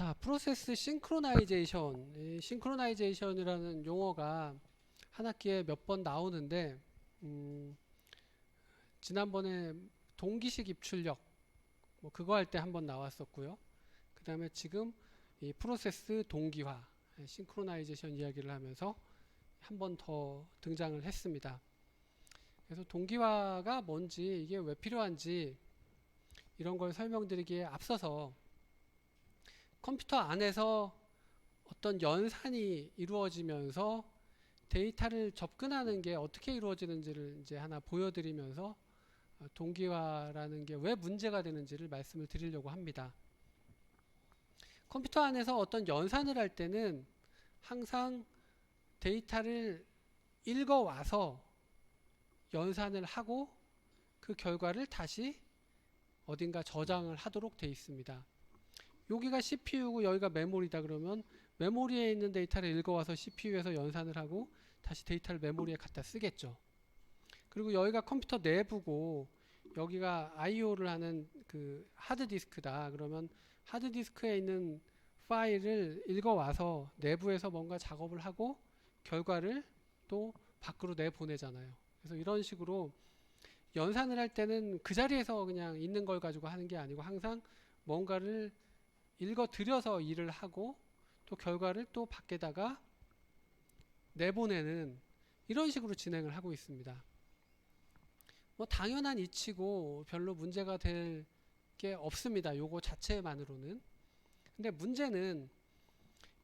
자, 프로세스 싱크로나이제이션. 이 싱크로나이제이션이라는 용어가 한 학기에 몇 번 나오는데, 지난번에 동기식 입출력, 뭐 그거 할 때 한 번 나왔었고요. 그 다음에 지금 이 프로세스 동기화, 싱크로나이제이션 이야기를 하면서 한 번 더 등장을 했습니다. 그래서 동기화가 뭔지, 이게 왜 필요한지, 이런 걸 설명드리기에 앞서서 컴퓨터 안에서 어떤 연산이 이루어지면서 데이터를 접근하는 게 어떻게 이루어지는지를 이제 하나 보여드리면서 동기화라는 게 왜 문제가 되는지를 말씀을 드리려고 합니다. 컴퓨터 안에서 어떤 연산을 할 때는 항상 데이터를 읽어와서 연산을 하고 그 결과를 다시 어딘가 저장을 하도록 되어 있습니다. 여기가 CPU고 여기가 메모리다 그러면 메모리에 있는 데이터를 읽어와서 CPU에서 연산을 하고 다시 데이터를 메모리에 갖다 쓰겠죠. 그리고 여기가 컴퓨터 내부고 여기가 IO를 하는 그 하드디스크다 그러면 하드디스크에 있는 파일을 읽어와서 내부에서 뭔가 작업을 하고 결과를 또 밖으로 내보내잖아요. 그래서 이런 식으로 연산을 할 때는 그 자리에서 그냥 있는 걸 가지고 하는 게 아니고 항상 뭔가를 읽어들여서 일을 하고 또 결과를 또 밖에다가 내보내는 이런 식으로 진행을 하고 있습니다. 뭐 당연한 이치고 별로 문제가 될 게 없습니다. 요거 자체만으로는. 근데 문제는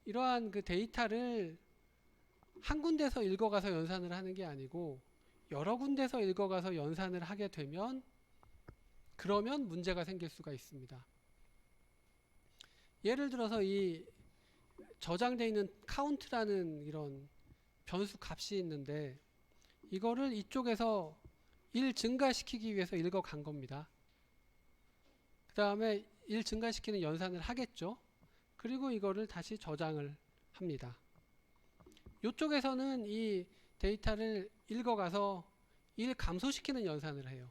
이러한 그 데이터를 한 군데서 읽어가서 연산을 하는 게 아니고 여러 군데서 읽어가서 연산을 하게 되면 그러면 문제가 생길 수가 있습니다. 예를 들어서 이 저장되어 있는 카운트라는 이런 변수 값이 있는데 이거를 이쪽에서 1 증가시키기 위해서 읽어간 겁니다. 그 다음에 1 증가시키는 연산을 하겠죠. 그리고 이거를 다시 저장을 합니다. 이쪽에서는 이 데이터를 읽어가서 1 감소시키는 연산을 해요.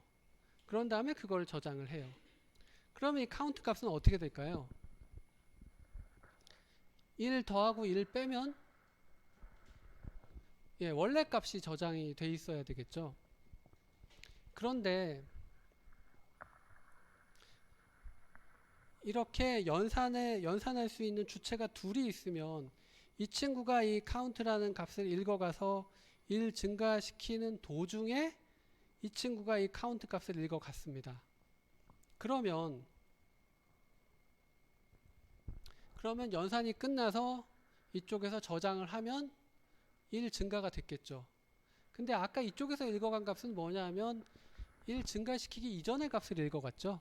그런 다음에 그걸 저장을 해요. 그러면 이 카운트 값은 어떻게 될까요? 1 더하고 1 빼면 원래 값이 저장이 돼 있어야 되겠죠. 그런데 이렇게 연산할 수 있는 주체가 둘이 있으면 이 친구가 이 카운트라는 값을 읽어가서 1 증가시키는 도중에 이 친구가 이 카운트 값을 읽어갔습니다. 그러면 연산이 끝나서 이쪽에서 저장을 하면 1 증가가 됐겠죠. 근데 아까 이쪽에서 읽어간 값은 뭐냐면 1 증가시키기 이전의 값을 읽어갔죠.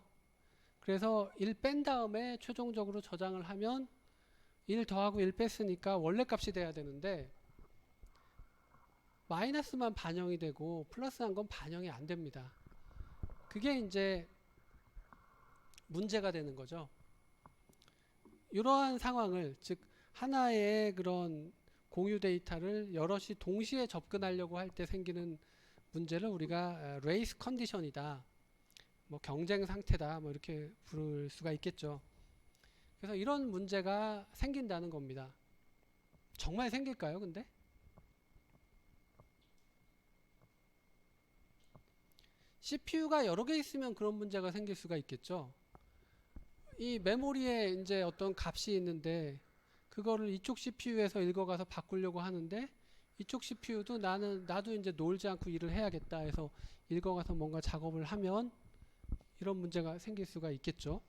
그래서 1 뺀 다음에 최종적으로 저장을 하면 1 더하고 1 뺐으니까 원래 값이 돼야 되는데 마이너스만 반영이 되고 플러스한 건 반영이 안 됩니다. 그게 이제 문제가 되는 거죠. 이러한 상황을 즉 하나의 그런 공유 데이터를 여럿이 동시에 접근하려고 할 때 생기는 문제를 우리가 레이스 컨디션이다. 뭐 경쟁 상태다. 뭐 이렇게 부를 수가 있겠죠. 그래서 이런 문제가 생긴다는 겁니다. 정말 생길까요, 근데? CPU가 여러 개 있으면 그런 문제가 생길 수가 있겠죠. 이 메모리에 이제 어떤 값이 있는데 그거를 이쪽 CPU에서 읽어가서 바꾸려고 하는데 이쪽 CPU도 나도 이제 놀지 않고 일을 해야겠다 해서 읽어가서 뭔가 작업을 하면 이런 문제가 생길 수가 있겠죠.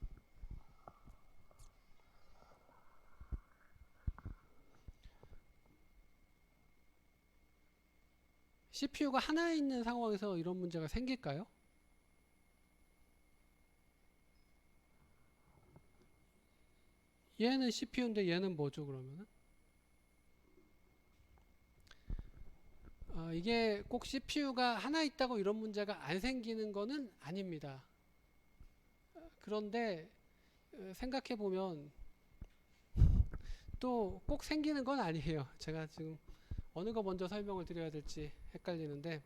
CPU가 하나 있는 상황에서 이런 문제가 생길까요? 얘는 CPU인데 얘는 뭐죠 그러면은? 이게 꼭 CPU가 하나 있다고 이런 문제가 안 생기는 거는 아닙니다. 그런데 생각해 보면 또 꼭 생기는 건 아니에요. 제가 지금 어느 거 먼저 설명을 드려야 될지 헷갈리는데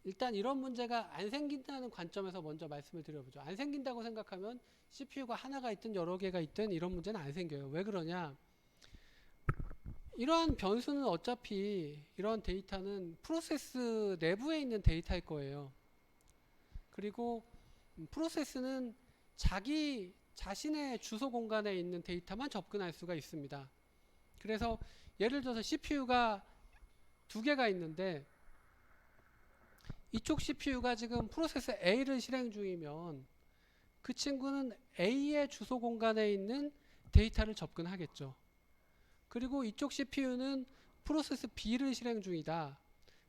일단 이런 문제가 안 생긴다는 관점에서 먼저 말씀을 드려보죠. 안 생긴다고 생각하면 CPU가 하나가 있든 여러 개가 있든 이런 문제는 안 생겨요. 왜 그러냐? 이러한 변수는 어차피 이런 데이터는 프로세스 내부에 있는 데이터일 거예요. 그리고 프로세스는 자기 자신의 주소 공간에 있는 데이터만 접근할 수가 있습니다. 그래서 예를 들어서 CPU가 두 개가 있는데 이쪽 CPU가 지금 프로세스 A를 실행 중이면 그 친구는 A의 주소 공간에 있는 데이터를 접근하겠죠. 그리고 이쪽 CPU는 프로세스 B를 실행 중이다.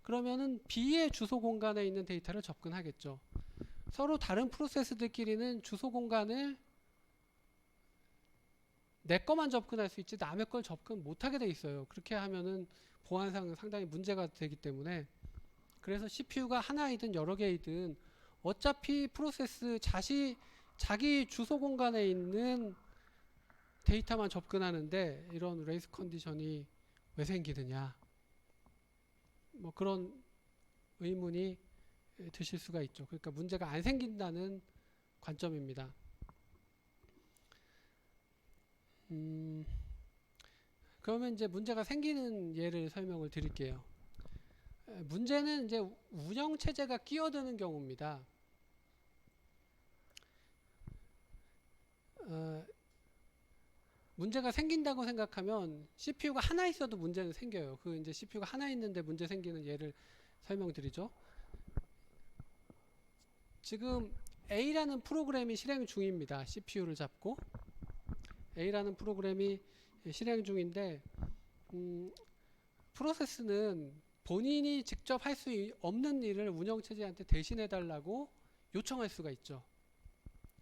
그러면은 B의 주소 공간에 있는 데이터를 접근하겠죠. 서로 다른 프로세스들끼리는 주소 공간을 내 거만 접근할 수 있지 남의 걸 접근 못하게 돼 있어요. 그렇게 하면은 보안상 상당히 문제가 되기 때문에 그래서 CPU가 하나이든 여러 개이든 어차피 프로세스 자기 주소 공간에 있는 데이터만 접근하는데 이런 레이스 컨디션이 왜 생기느냐 뭐 그런 의문이 드실 수가 있죠. 그러니까 문제가 안 생긴다는 관점입니다. 그러면 이제 문제가 생기는 예를 설명을 드릴게요. 문제는 이제 운영체제가 끼어드는 경우입니다. 문제가 생긴다고 생각하면 CPU가 하나 있어도 문제는 생겨요. 그 이제 CPU가 하나 있는데 문제 생기는 예를 설명드리죠. 지금 A라는 프로그램이 실행 중입니다. CPU를 잡고 A라는 프로그램이 실행 중인데 프로세스는 본인이 직접 할 수 없는 일을 운영체제한테 대신해 달라고 요청할 수가 있죠.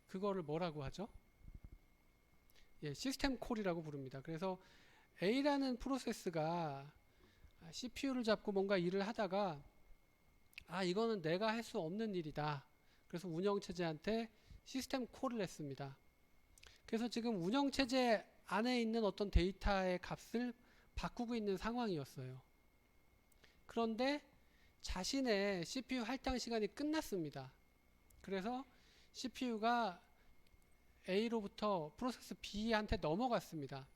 그거를 뭐라고 하죠? 예, 시스템 콜이라고 부릅니다. 그래서 A라는 프로세스가 CPU를 잡고 뭔가 일을 하다가 이거는 내가 할 수 없는 일이다. 그래서 운영체제한테 시스템 콜을 했습니다. 그래서 지금 운영체제 안에 있는 어떤 데이터의 값을 바꾸고 있는 상황이었어요. 그런데 자신의 CPU 할당 시간이 끝났습니다. 그래서 CPU가 A로부터 프로세스 B한테 넘어갔습니다.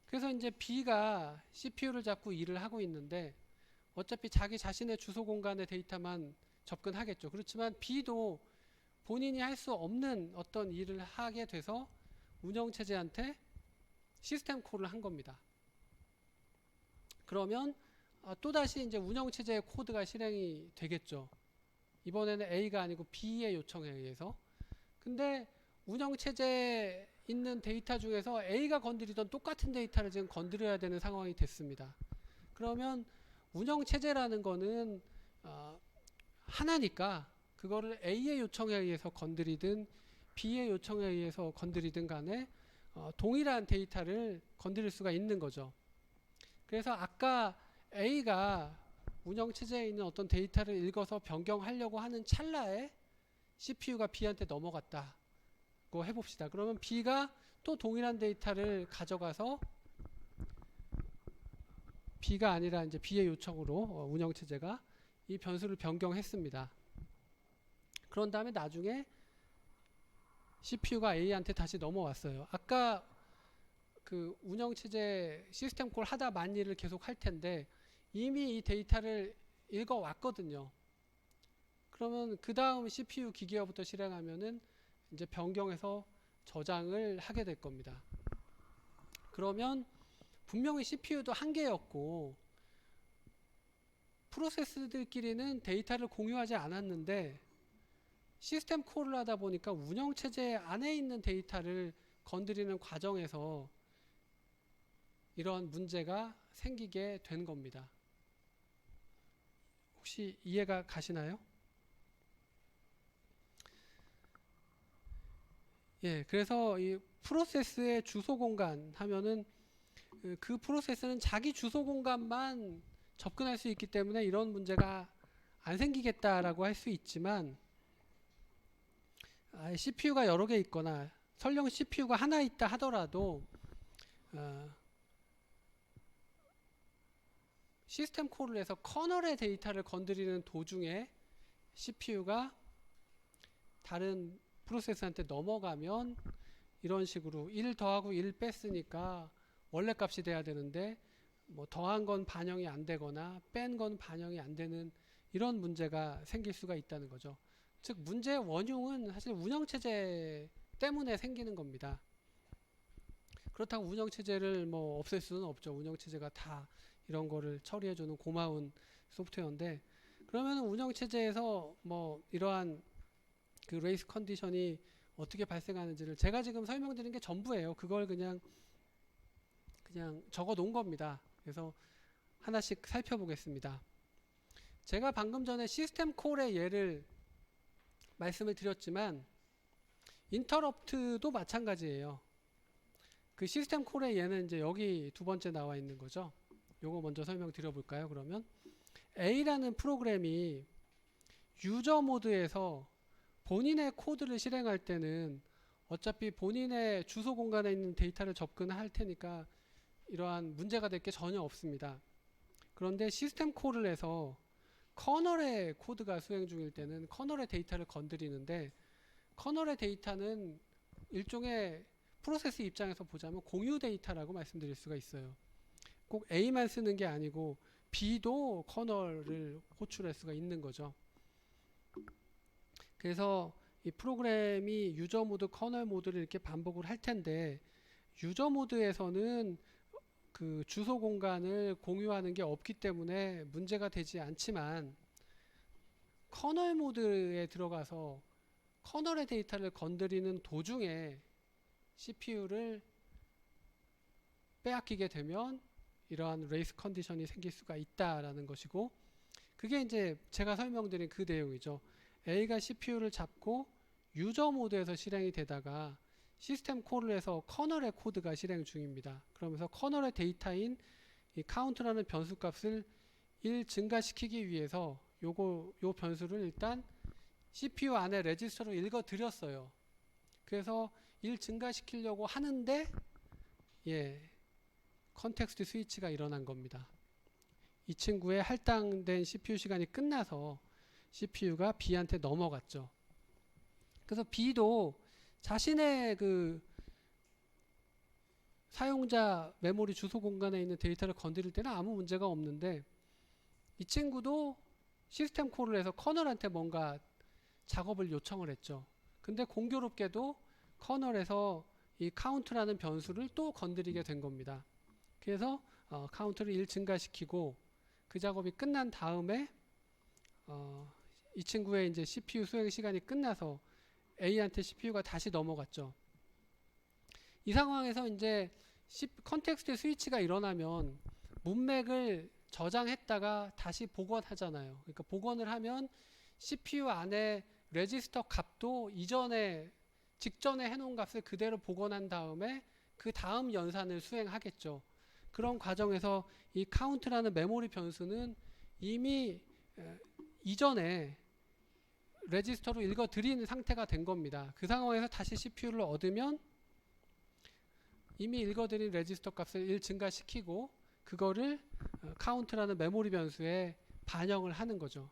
그래서 이제 B가 CPU를 잡고 일을 하고 있는데 어차피 자기 자신의 주소 공간의 데이터만 접근하겠죠. 그렇지만 B도 본인이 할 수 없는 어떤 일을 하게 돼서 운영체제한테 시스템 콜을 한 겁니다. 그러면 또다시 이제 운영체제의 코드가 실행이 되겠죠. 이번에는 A가 아니고 B의 요청에 의해서. 근데 운영체제에 있는 데이터 중에서 A가 건드리던 똑같은 데이터를 지금 건드려야 되는 상황이 됐습니다. 그러면 운영체제라는 거는 하나니까 그거를 A의 요청에 의해서 건드리든 B의 요청에 의해서 건드리든 간에 동일한 데이터를 건드릴 수가 있는 거죠. 그래서 아까 A가 운영체제에 있는 어떤 데이터를 읽어서 변경하려고 하는 찰나에 CPU가 B한테 넘어갔다고 해봅시다. 그러면 B가 또 동일한 데이터를 가져가서 B가 아니라 이제 B의 요청으로 운영체제가 이 변수를 변경했습니다. 그런 다음에 나중에 CPU가 A한테 다시 넘어왔어요. 아까 그 운영체제 시스템 콜 하다 만 일을 계속 할 텐데 이미 이 데이터를 읽어 왔거든요. 그러면 그 다음 CPU 기계어부터 실행하면은 이제 변경해서 저장을 하게 될 겁니다. 그러면 분명히 CPU도 한 개였고 프로세스들끼리는 데이터를 공유하지 않았는데 시스템 콜을 하다 보니까 운영체제 안에 있는 데이터를 건드리는 과정에서 이런 문제가 생기게 된 겁니다. 혹시 이해가 가시나요? 예, 그래서 이 프로세스의 주소 공간 하면은 그 프로세스는 자기 주소 공간만 접근할 수 있기 때문에 이런 문제가 안 생기겠다라고 할 수 있지만 CPU가 여러 개 있거나 설령 CPU가 하나 있다 하더라도 시스템 콜을 해서 커널의 데이터를 건드리는 도중에 CPU가 다른 프로세스한테 넘어가면 이런 식으로 1 더하고 1 뺐으니까 원래 값이 돼야 되는데 뭐 더한 건 반영이 안 되거나 뺀 건 반영이 안 되는 이런 문제가 생길 수가 있다는 거죠. 즉 문제의 원흉은 사실 운영체제 때문에 생기는 겁니다. 그렇다고 운영체제를 뭐 없앨 수는 없죠. 운영체제가 다 이런 거를 처리해주는 고마운 소프트웨어인데, 그러면 운영체제에서 뭐 이러한 그 레이스 컨디션이 어떻게 발생하는지를 제가 지금 설명드린 게 전부예요. 그걸 그냥 적어 놓은 겁니다. 그래서 하나씩 살펴보겠습니다. 제가 방금 전에 시스템 콜의 예를 말씀을 드렸지만 인터럽트도 마찬가지예요. 그 시스템 콜의 예는 이제 여기 두 번째 나와 있는 거죠. 요거 먼저 설명드려 볼까요? 그러면 A라는 프로그램이 유저 모드에서 본인의 코드를 실행할 때는 어차피 본인의 주소 공간에 있는 데이터를 접근할 테니까 이러한 문제가 될 게 전혀 없습니다. 그런데 시스템 콜을 해서 커널의 코드가 수행 중일 때는 커널의 데이터를 건드리는데, 커널의 데이터는 일종의 프로세스 입장에서 보자면 공유 데이터라고 말씀드릴 수가 있어요. 꼭 A만 쓰는 게 아니고 B도 커널을 호출할 수가 있는 거죠. 그래서 이 프로그램이 유저 모드, 커널 모드를 이렇게 반복을 할 텐데, 유저 모드에서는 그 주소 공간을 공유하는 게 없기 때문에 문제가 되지 않지만, 커널 모드에 들어가서 커널의 데이터를 건드리는 도중에 CPU를 빼앗기게 되면 이러한 레이스 컨디션이 생길 수가 있다라는 것이고, 그게 이제 제가 설명드린 그 내용이죠. A가 CPU를 잡고 유저 모드에서 실행이 되다가 시스템 콜을 해서 커널의 코드가 실행 중입니다. 그러면서 커널의 데이터인 이 카운트라는 변수 값을 1 증가시키기 위해서 요 변수를 일단 CPU 안에 레지스터로 읽어 드렸어요. 그래서 1 증가시키려고 하는데 컨텍스트 스위치가 일어난 겁니다. 이 친구의 할당된 CPU 시간이 끝나서 CPU가 B한테 넘어갔죠. 그래서 B도 자신의 그 사용자 메모리 주소 공간에 있는 데이터를 건드릴 때는 아무 문제가 없는데, 이 친구도 시스템 콜을 해서 커널한테 뭔가 작업을 요청을 했죠. 근데 공교롭게도 커널에서 이 카운트라는 변수를 또 건드리게 된 겁니다. 그래서 카운트를 1 증가시키고 그 작업이 끝난 다음에 이 친구의 이제 CPU 수행 시간이 끝나서 A한테 CPU가 다시 넘어갔죠. 이 상황에서 이제 컨텍스트 스위치가 일어나면 문맥을 저장했다가 다시 복원하잖아요. 그러니까 복원을 하면 CPU 안에 레지스터 값도 직전에 해놓은 값을 그대로 복원한 다음에 그 다음 연산을 수행하겠죠. 그런 과정에서 이 카운트라는 메모리 변수는 이미 이전에 레지스터로 읽어 드린 상태가 된 겁니다. 그 상황에서 다시 CPU를 얻으면 이미 읽어 드린 레지스터 값을 1 증가시키고 그거를 카운트라는 메모리 변수에 반영을 하는 거죠.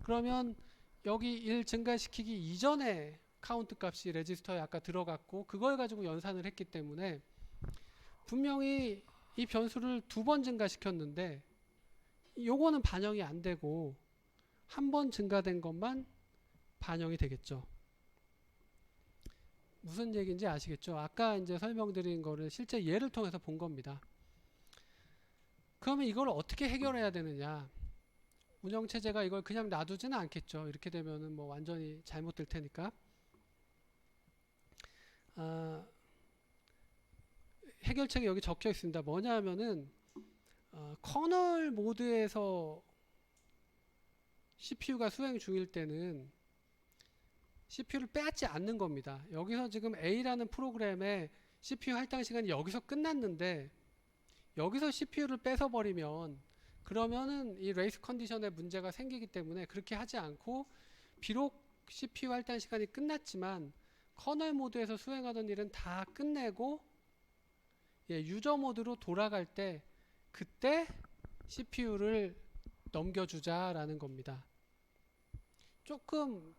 그러면 여기 1 증가시키기 이전에 카운트 값이 레지스터에 아까 들어갔고 그걸 가지고 연산을 했기 때문에 분명히 이 변수를 2번 증가시켰는데 요거는 반영이 안 되고 한 번 증가된 것만 반영이 되겠죠. 무슨 얘기인지 아시겠죠? 아까 이제 설명드린 거를 실제 예를 통해서 본 겁니다. 그러면 이걸 어떻게 해결해야 되느냐? 운영체제가 이걸 그냥 놔두지는 않겠죠. 이렇게 되면은 뭐 완전히 잘못될 테니까. 해결책이 여기 적혀 있습니다. 뭐냐 하면은 커널 모드에서 CPU가 수행 중일 때는 CPU를 빼앗지 않는 겁니다. 여기서 지금 A라는 프로그램의 CPU 할당 시간이 여기서 끝났는데 여기서 CPU를 뺏어버리면 그러면은 이 레이스 컨디션에 문제가 생기기 때문에 그렇게 하지 않고, 비록 CPU 할당 시간이 끝났지만 커널 모드에서 수행하던 일은 다 끝내고 유저 모드로 돌아갈 때 그때 CPU를 넘겨주자라는 겁니다. 조금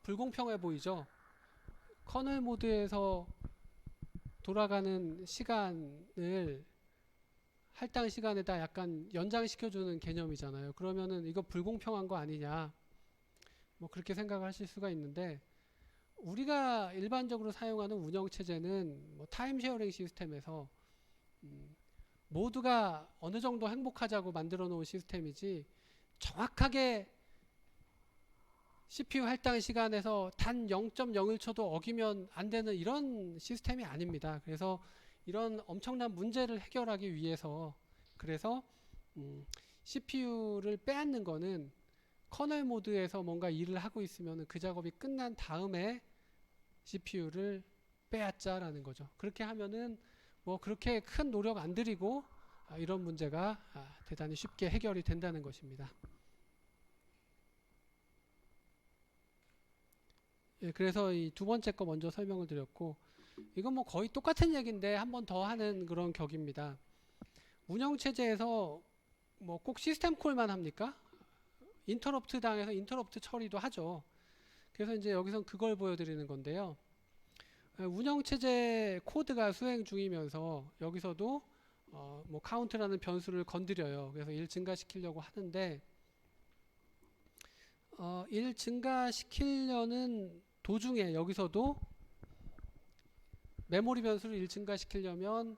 불공평해 보이죠? 커널 모드에서 돌아가는 시간을 할당 시간에다 약간 연장시켜주는 개념이잖아요. 그러면은 이거 불공평한 거 아니냐, 뭐 그렇게 생각하실 수가 있는데, 우리가 일반적으로 사용하는 운영체제는 뭐 타임 쉐어링 시스템에서 모두가 어느 정도 행복하자고 만들어 놓은 시스템이지, 정확하게 CPU 할당 시간에서 단 0.01초도 어기면 안 되는 이런 시스템이 아닙니다. 그래서 이런 엄청난 문제를 해결하기 위해서, 그래서 CPU를 빼앗는 거는 커널 모드에서 뭔가 일을 하고 있으면 그 작업이 끝난 다음에 CPU를 빼앗자라는 거죠. 그렇게 하면은 뭐 그렇게 큰 노력 안 들이고 이런 문제가 대단히 쉽게 해결이 된다는 것입니다. 예, 그래서 이 두 번째 거 먼저 설명을 드렸고, 이건 뭐 거의 똑같은 얘기인데 한 번 더 하는 그런 격입니다. 운영체제에서 뭐 꼭 시스템 콜만 합니까? 인터럽트 당해서 인터럽트 처리도 하죠. 그래서 이제 여기서 그걸 보여드리는 건데요. 운영체제 코드가 수행 중이면서 여기서도 뭐 카운트라는 변수를 건드려요. 그래서 1 증가시키려고 하는데, 1 증가시키려는 도중에 여기서도 메모리 변수를 1 증가시키려면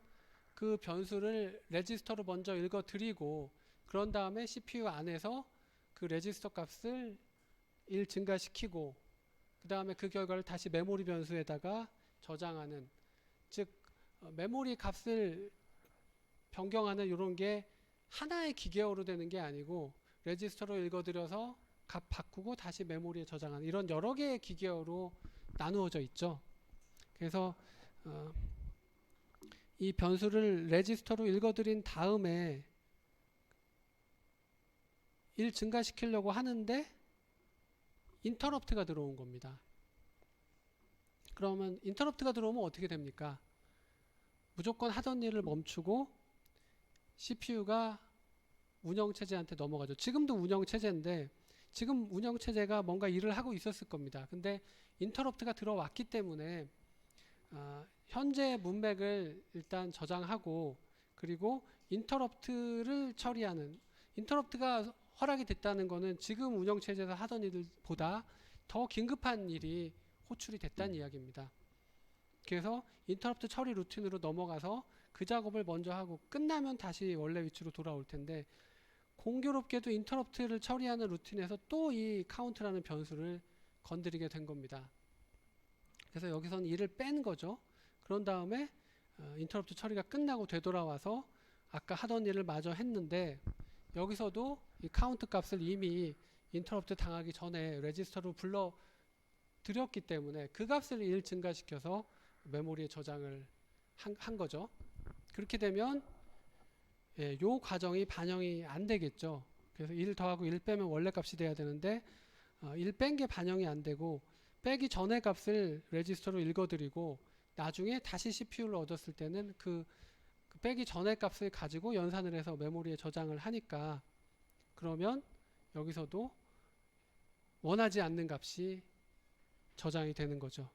그 변수를 레지스터로 먼저 읽어드리고, 그런 다음에 CPU 안에서 그 레지스터 값을 1 증가시키고, 그 다음에 그 결과를 다시 메모리 변수에다가 저장하는, 즉 메모리 값을 변경하는 이런 게 하나의 기계어로 되는 게 아니고, 레지스터로 읽어드려서 값 바꾸고 다시 메모리에 저장하는 이런 여러 개의 기계어로 나누어져 있죠. 그래서 이 변수를 레지스터로 읽어드린 다음에 1 증가시키려고 하는데 인터럽트가 들어온 겁니다. 그러면 인터럽트가 들어오면 어떻게 됩니까? 무조건 하던 일을 멈추고 CPU가 운영체제한테 넘어가죠. 지금도 운영체제인데, 지금 운영체제가 뭔가 일을 하고 있었을 겁니다. 근데 인터럽트가 들어왔기 때문에 현재 문맥을 일단 저장하고, 그리고 인터럽트를 처리하는, 인터럽트가 허락이 됐다는 거는 지금 운영체제에서 하던 일보다 더 긴급한 일이 호출이 됐다는 이야기입니다. 그래서 인터럽트 처리 루틴으로 넘어가서 그 작업을 먼저 하고 끝나면 다시 원래 위치로 돌아올 텐데, 공교롭게도 인터럽트를 처리하는 루틴에서 또 이 카운트라는 변수를 건드리게 된 겁니다. 그래서 여기서는 일을 뺀 거죠. 그런 다음에 인터럽트 처리가 끝나고 되돌아와서 아까 하던 일을 마저 했는데, 여기서도 이 카운트 값을 이미 인터럽트 당하기 전에 레지스터로 불러 드렸기 때문에 그 값을 1 증가시켜서 메모리에 저장을 한 거죠. 그렇게 되면 요 과정이 반영이 안 되겠죠. 그래서 1 더하고 1 빼면 원래 값이 돼야 되는데 1 뺀 게 반영이 안 되고, 빼기 전에 값을 레지스터로 읽어드리고 나중에 다시 CPU를 얻었을 때는 그 빼기 전에 값을 가지고 연산을 해서 메모리에 저장을 하니까, 그러면 여기서도 원하지 않는 값이 저장이 되는 거죠.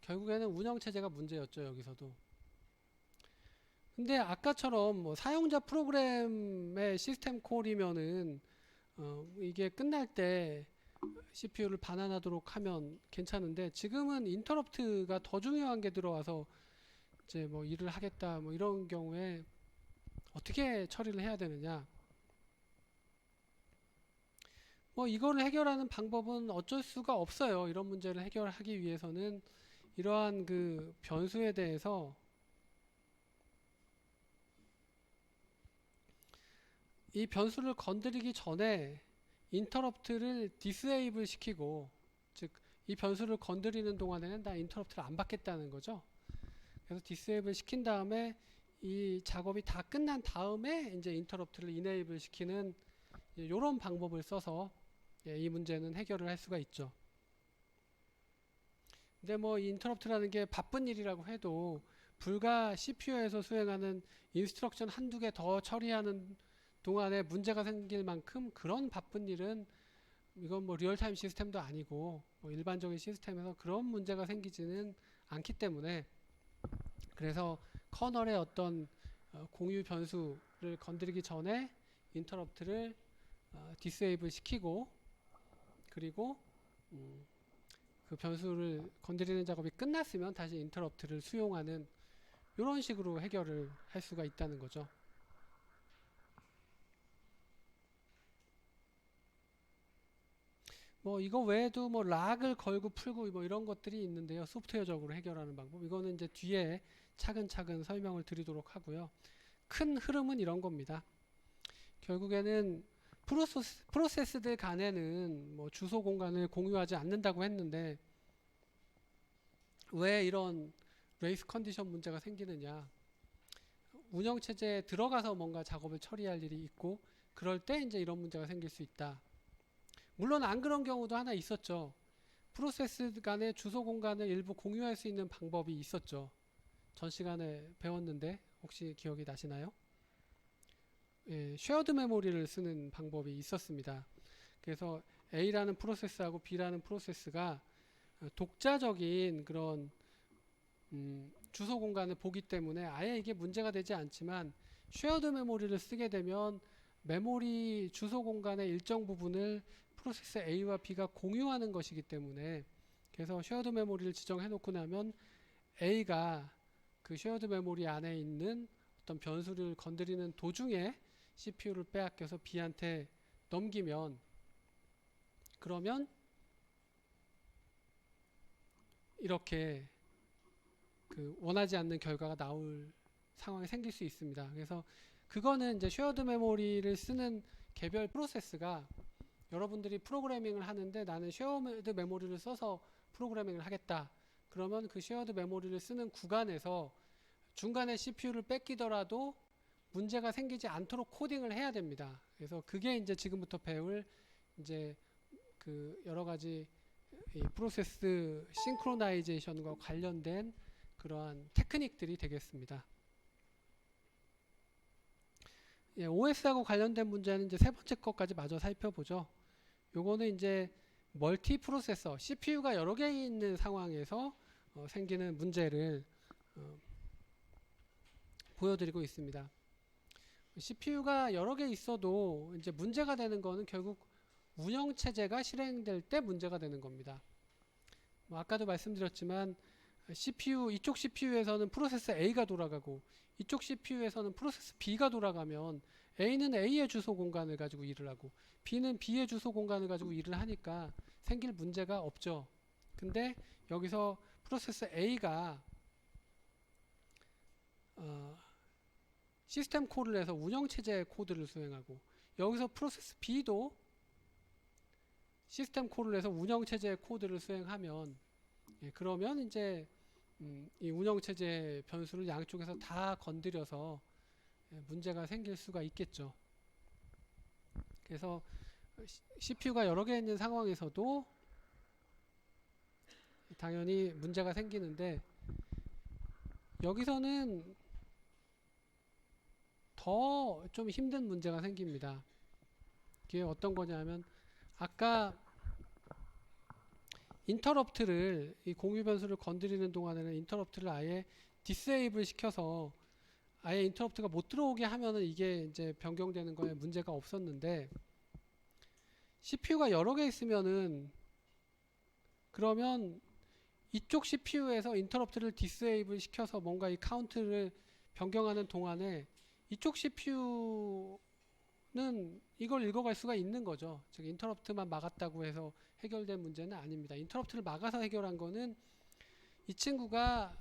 결국에는 운영체제가 문제였죠, 여기서도. 근데 아까처럼 뭐 사용자 프로그램의 시스템 콜이면은 이게 끝날 때 CPU를 반환하도록 하면 괜찮은데, 지금은 인터럽트가 더 중요한 게 들어와서 이제 뭐 일을 하겠다 뭐 이런 경우에 어떻게 처리를 해야 되느냐. 뭐 이거를 해결하는 방법은 어쩔 수가 없어요. 이런 문제를 해결하기 위해서는 이러한 그 변수에 대해서 이 변수를 건드리기 전에 인터럽트를 디스에이블 시키고, 즉 이 변수를 건드리는 동안에는 나 인터럽트를 안 받겠다는 거죠. 그래서 디스에이블 시킨 다음에 이 작업이 다 끝난 다음에 이제 인터럽트를 이네이블 시키는 이런 방법을 써서 이 문제는 해결을 할 수가 있죠. 근데 뭐 인터럽트라는 게 바쁜 일이라고 해도 불과 CPU에서 수행하는 인스트럭션 한두 개 더 처리하는 동안에 문제가 생길 만큼 그런 바쁜 일은 이건 뭐 리얼타임 시스템도 아니고 뭐 일반적인 시스템에서 그런 문제가 생기지는 않기 때문에, 그래서 커널의 어떤 공유 변수를 건드리기 전에 인터럽트를 디세이블 시키고, 그리고 그 변수를 건드리는 작업이 끝났으면 다시 인터럽트를 수용하는 이런 식으로 해결을 할 수가 있다는 거죠. 뭐 이거 외에도 뭐 락을 걸고 풀고 뭐 이런 것들이 있는데요. 소프트웨어적으로 해결하는 방법. 이거는 이제 뒤에 차근차근 설명을 드리도록 하고요. 큰 흐름은 이런 겁니다. 결국에는 프로세스들 간에는 뭐 주소 공간을 공유하지 않는다고 했는데 왜 이런 레이스 컨디션 문제가 생기느냐. 운영체제에 들어가서 뭔가 작업을 처리할 일이 있고 그럴 때 이제 이런 문제가 생길 수 있다. 물론 안 그런 경우도 하나 있었죠. 프로세스 간의 주소 공간을 일부 공유할 수 있는 방법이 있었죠. 전 시간에 배웠는데 혹시 기억이 나시나요? 예, 쉐어드 메모리를 쓰는 방법이 있었습니다. 그래서 A라는 프로세스하고 B라는 프로세스가 독자적인 그런 주소 공간을 보기 때문에 아예 이게 문제가 되지 않지만, 쉐어드 메모리를 쓰게 되면 메모리 주소 공간의 일정 부분을 프로세스 A와 B가 공유하는 것이기 때문에, 그래서 쉐어드 메모리를 지정해 놓고 나면 A가 그 쉐어드 메모리 안에 있는 어떤 변수를 건드리는 도중에 CPU를 빼앗겨서 B한테 넘기면, 그러면 이렇게 그 원하지 않는 결과가 나올 상황이 생길 수 있습니다. 그래서 그거는 이제 쉐어드 메모리를 쓰는 개별 프로세스가, 여러분들이 프로그래밍을 하는데 나는 쉐어드 메모리를 써서 프로그래밍을 하겠다. 그러면 그 쉐어드 메모리를 쓰는 구간에서 중간에 CPU를 뺏기더라도 문제가 생기지 않도록 코딩을 해야 됩니다. 그래서 그게 이제 지금부터 배울 이제 그 여러 가지 이 프로세스 싱크로나이제이션과 관련된 그러한 테크닉들이 되겠습니다. 예, OS하고 관련된 문제는 이제 세 번째 것까지 마저 살펴보죠. 요거는 이제 멀티 프로세서, CPU가 여러 개 있는 상황에서 생기는 문제를 보여드리고 있습니다. CPU가 여러 개 있어도 이제 문제가 되는 거는 결국 운영체제가 실행될 때 문제가 되는 겁니다. 뭐 아까도 말씀드렸지만 CPU, 이쪽 CPU에서는 프로세스 A가 돌아가고 이쪽 CPU에서는 프로세스 B가 돌아가면 A는 A의 주소 공간을 가지고 일을 하고 B는 B의 주소 공간을 가지고 일을 하니까 생길 문제가 없죠. 근데 여기서 프로세스 A가 시스템 콜을 해서 운영체제 코드를 수행하고, 여기서 프로세스 B도 시스템 콜을 해서 운영체제 코드를 수행하면, 예, 그러면 이제 이 운영체제 변수를 양쪽에서 다 건드려서 문제가 생길 수가 있겠죠. 그래서 CPU가 여러 개 있는 상황에서도 당연히 문제가 생기는데, 여기서는 더 좀 힘든 문제가 생깁니다. 그게 어떤 거냐면, 아까 인터럽트를, 이 공유 변수를 건드리는 동안에는 인터럽트를 아예 디세이블 시켜서 아예 인터럽트가 못 들어오게 하면은 이게 이제 변경되는 거에 문제가 없었는데, CPU가 여러 개 있으면은, 그러면 이쪽 CPU에서 인터럽트를 디세이블 시켜서 뭔가 이 카운트를 변경하는 동안에 이쪽 CPU는 이걸 읽어갈 수가 있는 거죠. 즉 인터럽트만 막았다고 해서 해결된 문제는 아닙니다. 인터럽트를 막아서 해결한 거는 이 친구가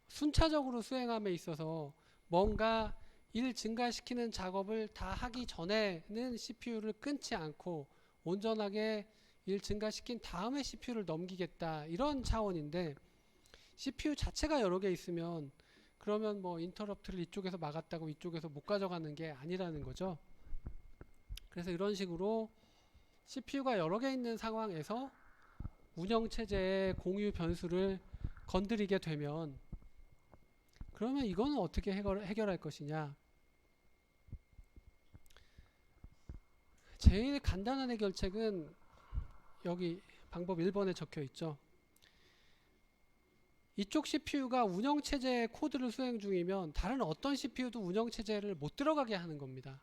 순차적으로 수행함에 있어서 뭔가 일 증가시키는 작업을 다 하기 전에는 CPU를 끊지 않고 온전하게 일 증가시킨 다음에 CPU를 넘기겠다, 이런 차원인데, CPU 자체가 여러 개 있으면 그러면 뭐 인터럽트를 이쪽에서 막았다고 이쪽에서 못 가져가는 게 아니라는 거죠. 그래서 이런 식으로 CPU가 여러 개 있는 상황에서 운영체제의 공유 변수를 건드리게 되면 그러면 이거는 어떻게 해결할 것이냐. 제일 간단한 해결책은 여기 방법 1번에 적혀 있죠. 이쪽 CPU가 운영체제 코드를 수행 중이면 다른 어떤 CPU도 운영체제를 못 들어가게 하는 겁니다.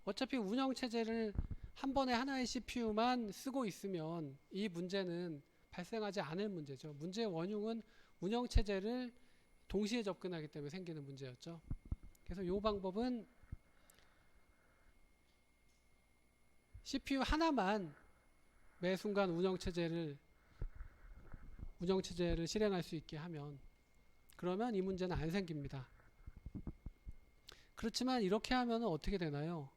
어차피 운영체제를 한 번에 하나의 CPU만 쓰고 있으면 이 문제는 발생하지 않을 문제죠. 문제의 원흉은 운영체제를 동시에 접근하기 때문에 생기는 문제였죠. 그래서 이 방법은 CPU 하나만 매 순간 운영체제를 실행할 수 있게 하면 그러면 이 문제는 안 생깁니다. 그렇지만 이렇게 하면 어떻게 되나요?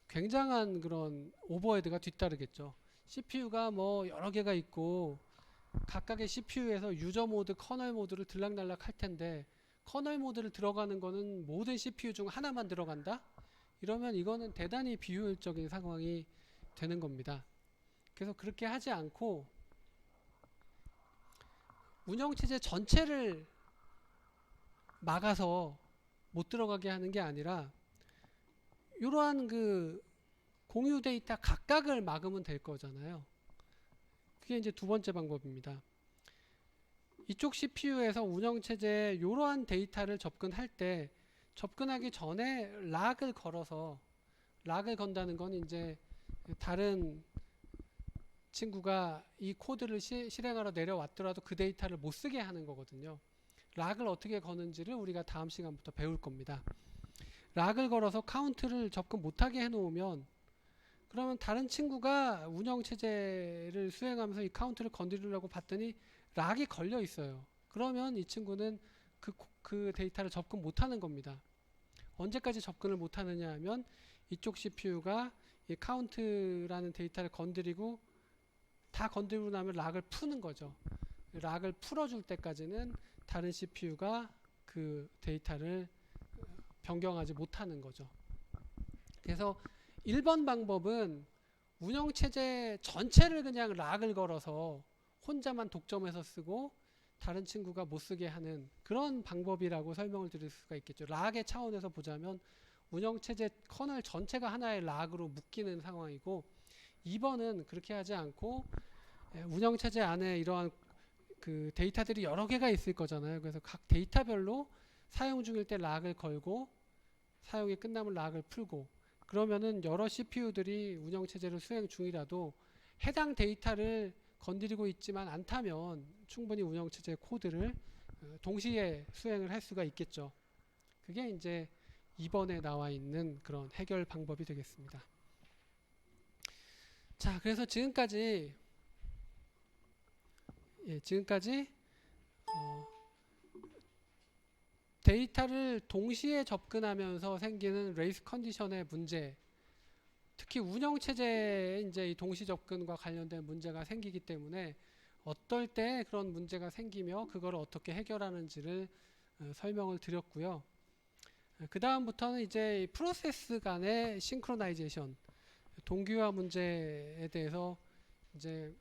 굉장한 그런 오버헤드가 뒤따르겠죠. CPU가 뭐 여러 개가 있고 각각의 CPU에서 유저 모드, 커널 모드를 들락날락 할 텐데 커널 모드를 들어가는 거는 모든 CPU 중 하나만 들어간다? 이러면 이거는 대단히 비효율적인 상황이 되는 겁니다. 그래서 그렇게 하지 않고 운영체제 전체를 막아서 못 들어가게 하는 게 아니라 이러한 그 공유 데이터 각각을 막으면 될 거잖아요. 그게 이제 두 번째 방법입니다. 이쪽 CPU에서 운영체제에 이러한 데이터를 접근할 때 접근하기 전에 락을 걸어서 락을 건다는 건 이제 다른 친구가 이 코드를 실행하러 내려왔더라도 그 데이터를 못 쓰게 하는 거거든요. 락을 어떻게 거는지를 우리가 다음 시간부터 배울 겁니다. 락을 걸어서 카운트를 접근 못하게 해놓으면 그러면 다른 친구가 운영체제를 수행하면서 이 카운트를 건드리려고 봤더니 락이 걸려 있어요. 그러면 이 친구는 그 데이터를 접근 못하는 겁니다. 언제까지 접근을 못하느냐 하면 이쪽 CPU가 이 카운트라는 데이터를 건드리고 다 건드리고 나면 락을 푸는 거죠. 락을 풀어줄 때까지는 다른 CPU가 그 데이터를 변경하지 못하는 거죠. 그래서 1번 방법은 운영체제 전체를 그냥 락을 걸어서 혼자만 독점해서 쓰고 다른 친구가 못 쓰게 하는 그런 방법이라고 설명을 드릴 수가 있겠죠. 락의 차원에서 보자면 운영체제 커널 전체가 하나의 락으로 묶이는 상황이고 2번은 그렇게 하지 않고 운영체제 안에 이러한 그 데이터들이 여러 개가 있을 거잖아요. 그래서 각 데이터별로 사용 중일 때 락을 걸고 사용이 끝나면 락을 풀고 그러면은 여러 CPU들이 운영체제를 수행 중이라도 해당 데이터를 건드리고 있지만 않다면 충분히 운영체제 코드를 동시에 수행을 할 수가 있겠죠. 그게 이제 2번에 나와 있는 그런 해결 방법이 되겠습니다. 자, 그래서 지금까지 데이터를 동시에 접근하면서 생기는 레이스 컨디션의 문제, 특히 운영체제에 이제 이 동시 접근과 관련된 문제가 생기기 때문에 어떨 때 그런 문제가 생기며 그걸 어떻게 해결하는지를 설명을 드렸고요. 그 다음부터는 이제 프로세스 간의 싱크로나이제이션, 동기화 문제에 대해서 이제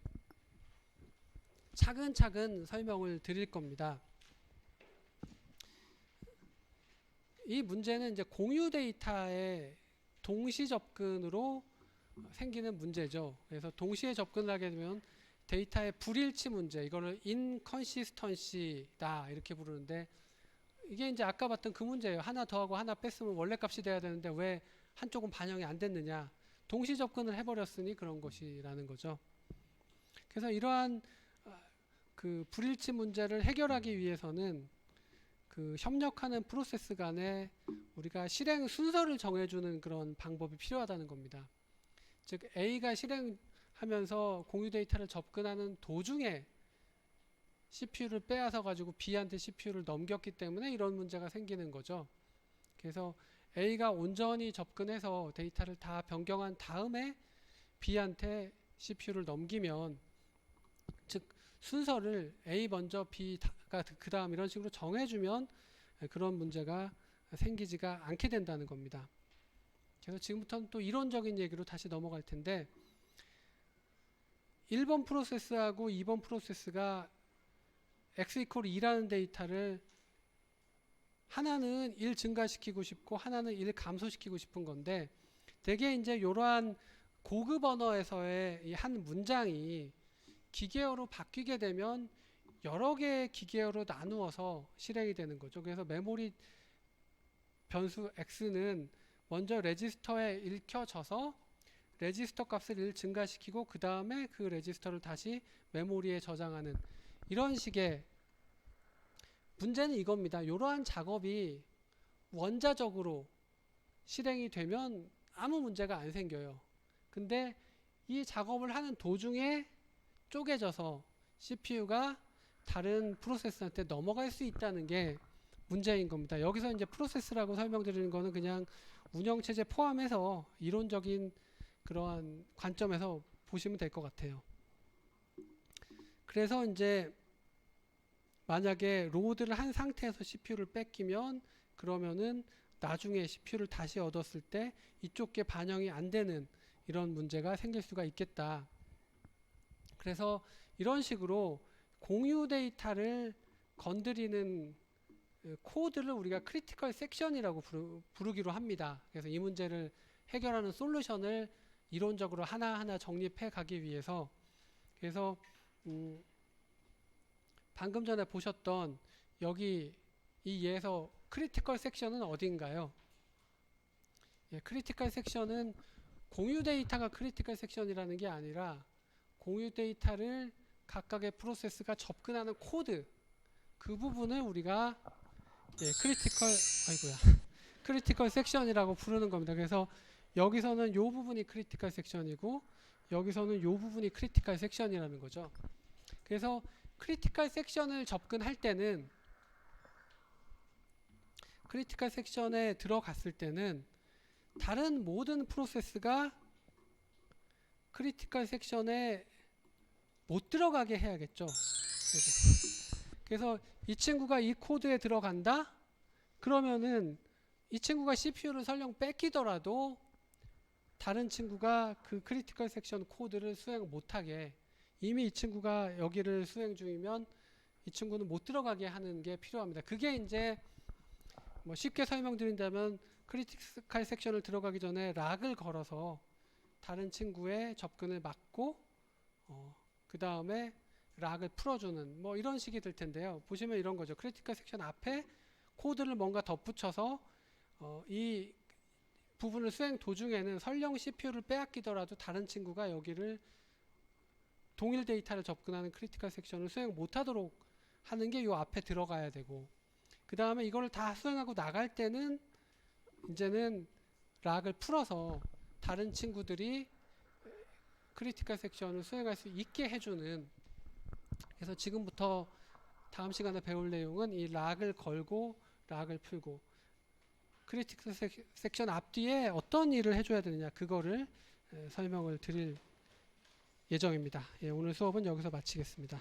차근차근 설명을 드릴 겁니다. 이 문제는 이제 공유 데이터의 동시 접근으로 생기는 문제죠. 그래서 동시에 접근을 하게 되면 데이터의 불일치 문제, 이거를 인컨시스턴시다 이렇게 부르는데 이게 이제 아까 봤던 그 문제예요. 하나 더하고 하나 뺐으면 원래 값이 돼야 되는데 왜 한쪽은 반영이 안 됐느냐. 동시 접근을 해버렸으니 그런 것이라는 거죠. 그래서 이러한 그 불일치 문제를 해결하기 위해서는 그 협력하는 프로세스 간에 우리가 실행 순서를 정해주는 그런 방법이 필요하다는 겁니다. 즉 A가 실행하면서 공유 데이터를 접근하는 도중에 CPU를 빼앗아 가지고 B한테 CPU를 넘겼기 때문에 이런 문제가 생기는 거죠. 그래서 A가 온전히 접근해서 데이터를 다 변경한 다음에 B한테 CPU를 넘기면 즉 순서를 A 먼저 B가 그 다음 이런 식으로 정해주면 그런 문제가 생기지가 않게 된다는 겁니다. 그래서 지금부터는 또 이론적인 얘기로 다시 넘어갈 텐데 1번 프로세스하고 2번 프로세스가 x 이퀄 2라는 데이터를 하나는 1 증가시키고 싶고 하나는 1 감소시키고 싶은 건데, 되게 이제 이러한 고급 언어에서의 이 한 문장이 기계어로 바뀌게 되면 여러 개의 기계어로 나누어서 실행이 되는 거죠. 그래서 메모리 변수 x는 먼저 레지스터에 읽혀져서 레지스터 값을 1 증가시키고 그 다음에 그 레지스터를 다시 메모리에 저장하는 이런 식의, 문제는 이겁니다. 이러한 작업이 원자적으로 실행이 되면 아무 문제가 안 생겨요. 근데 이 작업을 하는 도중에 쪼개져서 CPU가 다른 프로세스한테 넘어갈 수 있다는 게 문제인 겁니다. 여기서 이제 프로세스라고 설명드리는 거는 그냥 운영체제 포함해서 이론적인 그러한 관점에서 보시면 될 것 같아요. 그래서 이제 만약에 로드를 한 상태에서 CPU를 뺏기면, 그러면은 나중에 CPU를 다시 얻었을 때 이쪽 게 반영이 안 되는 이런 문제가 생길 수가 있겠다. 그래서 이런 식으로 공유 데이터를 건드리는 코드를 우리가 크리티컬 섹션이라고 부르기로 합니다. 그래서 이 문제를 해결하는 솔루션을 이론적으로 하나하나 정립해 가기 위해서, 그래서 방금 전에 보셨던 여기 이 예에서 크리티컬 섹션은 어딘가요? 예, 크리티컬 섹션은 공유 데이터가 크리티컬 섹션이라는 게 아니라 공유 데이터를 각각의 프로세스가 접근하는 코드, 그 부분을 우리가 크리티컬 섹션이라고 부르는 겁니다. 그래서 여기서는 이 부분이 크리티컬 섹션이고 여기서는 이 부분이 크리티컬 섹션이라는 거죠. 그래서 크리티컬 섹션을 접근할 때는, 크리티컬 섹션에 들어갔을 때는 다른 모든 프로세스가 크리티컬 섹션에 못 들어가게 해야겠죠. 그래서 이 친구가 이 코드에 들어간다? 그러면은 이 친구가 CPU를 설령 뺏기더라도 다른 친구가 그 크리티컬 섹션 코드를 수행 못하게, 이미 이 친구가 여기를 수행 중이면 이 친구는 못 들어가게 하는 게 필요합니다. 그게 이제 뭐 쉽게 설명드린다면 크리티컬 섹션을 들어가기 전에 락을 걸어서 다른 친구의 접근을 막고 그 다음에 락을 풀어주는 뭐 이런 식이 될 텐데요. 보시면 이런 거죠. 크리티컬 섹션 앞에 코드를 뭔가 덧붙여서 이 부분을 수행 도중에는 설령 CPU를 빼앗기더라도 다른 친구가 여기를 동일 데이터를 접근하는 크리티컬 섹션을 수행 못하도록 하는 게 이 앞에 들어가야 되고, 그 다음에 이거를 다 수행하고 나갈 때는 이제는 락을 풀어서 다른 친구들이 크리티컬 섹션을 수행할 수 있게 해주는, 그래서 지금부터 다음 시간에 배울 내용은 이 락을 걸고 락을 풀고 크리티컬 섹션 앞뒤에 어떤 일을 해줘야 되느냐, 그거를 설명을 드릴 예정입니다. 예, 오늘 수업은 여기서 마치겠습니다.